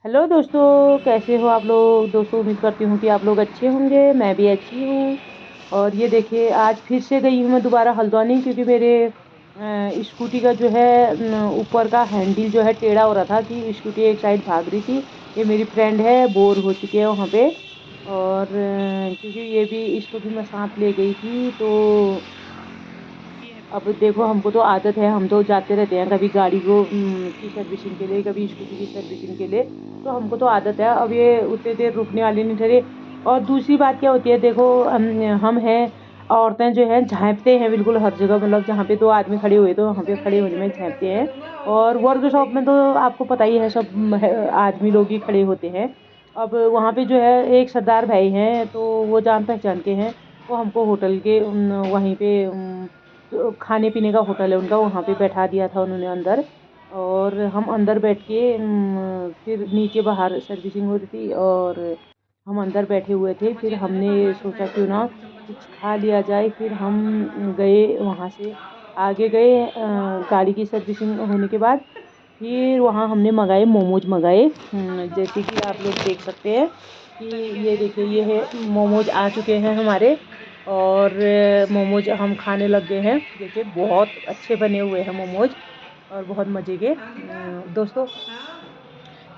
Hello दोस्तों, कैसे हो आप लोग। दोस्तों उम्मीद करती हूँ कि आप लोग अच्छे होंगे, मैं भी अच्छी हूँ। और ये देखिए, आज फिर से गई हूँ मैं दोबारा हल्द्वानी, क्योंकि मेरे स्कूटी का जो है ऊपर का हैंडल जो है टेढ़ा हो रहा था कि स्कूटी एक साइड भाग रही थी। ये मेरी फ्रेंड है, बोर हो चुकी है वहाँ पे। और क्योंकि ये भी, इसको भी मैं साथ ले गई थी, तो अब देखो हमको तो आदत है, हम तो जाते रहते हैं कभी गाड़ी को की सर्विसिंग के लिए, कभी स्कूटी की सर्विसिंग के लिए। तो हमको तो आदत है, अब ये उतनी देर रुकने वाली नहीं ठहरे। और दूसरी बात क्या होती है, देखो हम हैं औरतें जो हैं झांपते हैं बिल्कुल हर जगह, मतलब जहाँ पे दो आदमी खड़े हुए तो वहाँ पे खड़े होने में झांपते हैं। और वर्कशॉप में तो आपको पता ही है, सब आदमी लोग ही खड़े होते हैं। अब वहाँ पे जो है एक सरदार भाई हैं, तो वो जान पहचान के हैं। वो हमको होटल के वहीं पे तो खाने पीने का होटल है उनका, वहाँ पे बैठा दिया था उन्होंने अंदर। और हम अंदर बैठ के फिर नीचे बाहर सर्विसिंग हो रही थी, और हम अंदर बैठे हुए थे। फिर हमने सोचा क्यों ना कुछ खा लिया जाए। फिर हम गए वहाँ से, आगे गए गाड़ी की सर्विसिंग होने के बाद। फिर वहाँ हमने मंगाए, मोमोज मंगाए। जैसे कि आप लोग देख सकते हैं कि ये देखिए, ये है मोमोज आ चुके हैं हमारे। और मोमोज हम खाने लग गए हैं। देखिए बहुत अच्छे बने हुए हैं मोमोज, और बहुत मज़े के। दोस्तों,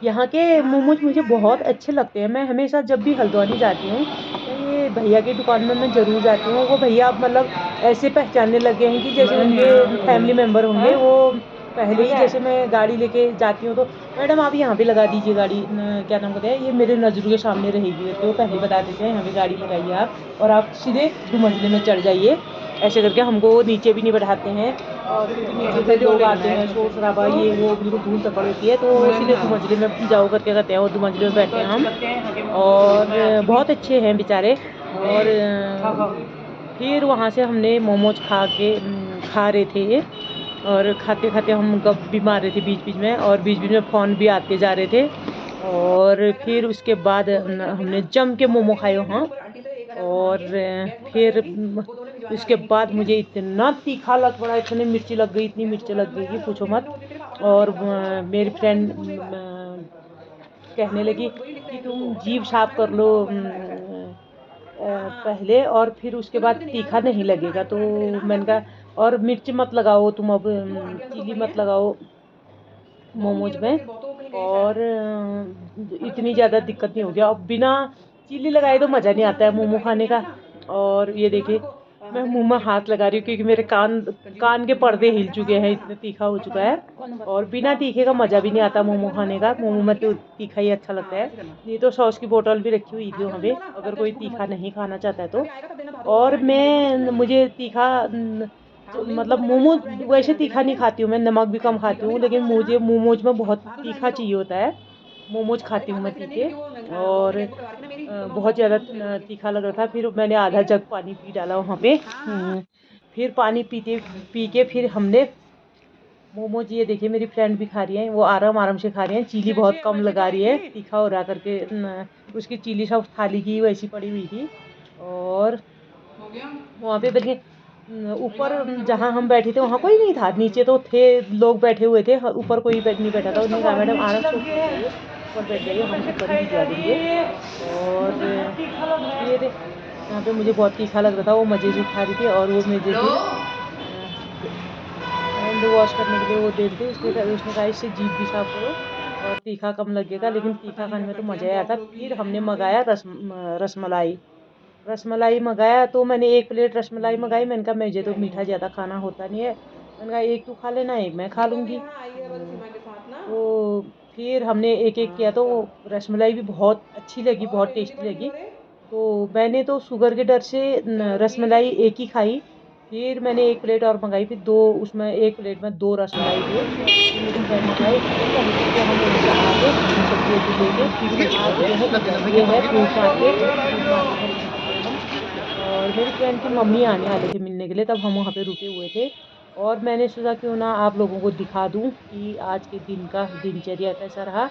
यहाँ के मोमोज मुझे बहुत अच्छे लगते हैं। मैं हमेशा जब भी हल्द्वानी जाती हूँ, मैं ये भैया की दुकान में मैं ज़रूर जाती हूँ। वो भैया अब मतलब ऐसे पहचानने लगे हैं कि जैसे उनके फैमिली मेम्बर होंगे वो। पहले ही जैसे मैं गाड़ी लेके जाती हूँ तो, मैडम आप यहाँ पे लगा दीजिए गाड़ी, क्या नाम कहते हैं, ये मेरे नज़रों के सामने रहेगी करके वो पहले बता देते हैं, यहाँ पे गाड़ी लगाइए आप, और आप सीधे दो मंजिले में चढ़ जाइए। ऐसे करके हमको वो नीचे भी नहीं बैठाते हैं। और क्योंकि नीचे से लोग आते हैं, शोर शराबा ये वो, बिल्कुल धूल धकड़ होती है, तो सीधे दो मंजिले में जाओ करके कहते हैं, और दो मंजिले में बैठे हैं हम। और बहुत अच्छे हैं बेचारे। और फिर वहाँ से हमने मोमोज खा रहे थे। और खाते खाते हम गप भी मार रहे थे बीच बीच में, और बीच बीच में फ़ोन भी आते जा रहे थे। और फिर उसके बाद हमने जम के मोमो खाए वहाँ। और फिर उसके बाद मुझे इतना तीखा लग पड़ा, इतनी मिर्ची लग गई, इतनी मिर्ची लग गई कि पूछो मत। और मेरी फ्रेंड कहने लगी कि तुम जीभ साफ कर लो पहले, और फिर उसके बाद तीखा नहीं लगेगा। तो मैंने कहा, और मिर्च मत लगाओ तुम, अब चिली मत लगाओ मोमोज में। और इतनी ज़्यादा दिक्कत नहीं हो गया, अब बिना चिल्ली लगाए तो मज़ा नहीं आता है मोमो खाने का। और ये देखिए, मैं मुंह में हाथ लगा रही हूँ क्योंकि मेरे कान कान के पर्दे हिल चुके हैं, इतने तीखा हो चुका है। और बिना तीखे का मज़ा भी नहीं आता मोमो खाने का, मोमो में तो तीखा ही अच्छा लगता है। नहीं तो सॉस की बोतल भी रखी हुई थी वहाँ पे, अगर कोई तीखा नहीं खाना चाहता है तो। और मैं मुझे तीखा मतलब मोमो वैसे तीखा नहीं खाती हूँ मैं, नमक भी कम खाती हूँ, लेकिन मुझे मोमोज में बहुत तीखा चाहिए होता है। मोमोज खाती हूँ मैं तीखे। और बहुत ज़्यादा तीखा लग रहा था, फिर मैंने आधा जग पानी पी डाला वहाँ पे। फिर पानी पीते पी के फिर हमने मोमोज, ये देखिए मेरी फ्रेंड भी खा रही है, वो आराम आराम से खा रही है, चिली बहुत कम लगा रही है, तीखा हो रहा करके उसकी चिली सब थाली की वैसी पड़ी हुई थी। और वहाँ पे बैठे ऊपर जहाँ हम बैठे थे वहाँ कोई नहीं था, नीचे तो थे लोग बैठे हुए थे, ऊपर कोई नहीं बैठा था। उन्होंने कहा मैडम आराम से ऊपर जाइए, ऊपर बैठ जाइए, हम ऊपर ही भिजवा देंगे। और फिर यहाँ पे मुझे बहुत तीखा लग रहा था, वो मज़े से खा रही थी, और वो मुझे फिर हैंड वॉश करने के लिए वो दे रही थी। उसने कहा इससे जीभ भी साफ करो और तीखा कम लगेगा, लेकिन तीखा खाने में तो मज़ा ही आया था। फिर हमने मंगाया रसमलाई। रसमलाई मंगाया, तो मैंने एक प्लेट रसमलाई मंगाई। मैंने कहा मुझे तो मीठा ज़्यादा खाना होता नहीं है, मैंने कहा एक तू खा लेना, एक मैं खा लूँगी। तो फिर हमने एक एक किया, तो रसमलाई भी बहुत अच्छी लगी, बहुत टेस्टी लगी। तो मैंने तो शुगर के डर से रसमलाई एक ही खाई। फिर मैंने एक प्लेट और मंगाई, फिर दो, उसमें एक प्लेट में दो रसमलाई थे। फिर मेरी फ्रेंड ने कहा फिर कहीं से हम वहीं से आके सब्जी वब्जी लेके फिर आ चुके हैं इधर, ये है फ्रूट मार्केट, फ्रूट मार्केट में पहुंच गए हम। और मेरी फ्रेंड की मम्मी आने वाले थे मिलने के लिए, तब हम वहाँ पे रुके हुए थे। और मैंने सोचा क्यों ना आप लोगों को दिखा दूँ कि आज के दिन का दिनचर्या कैसा रहा।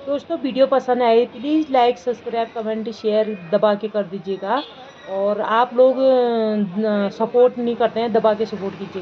दोस्तों, वीडियो पसंद आए please like subscribe comment share दबा के कर दीजिएगा। और आप लोग सपोर्ट नहीं करते हैं, दबा के सपोर्ट कीजिएगा।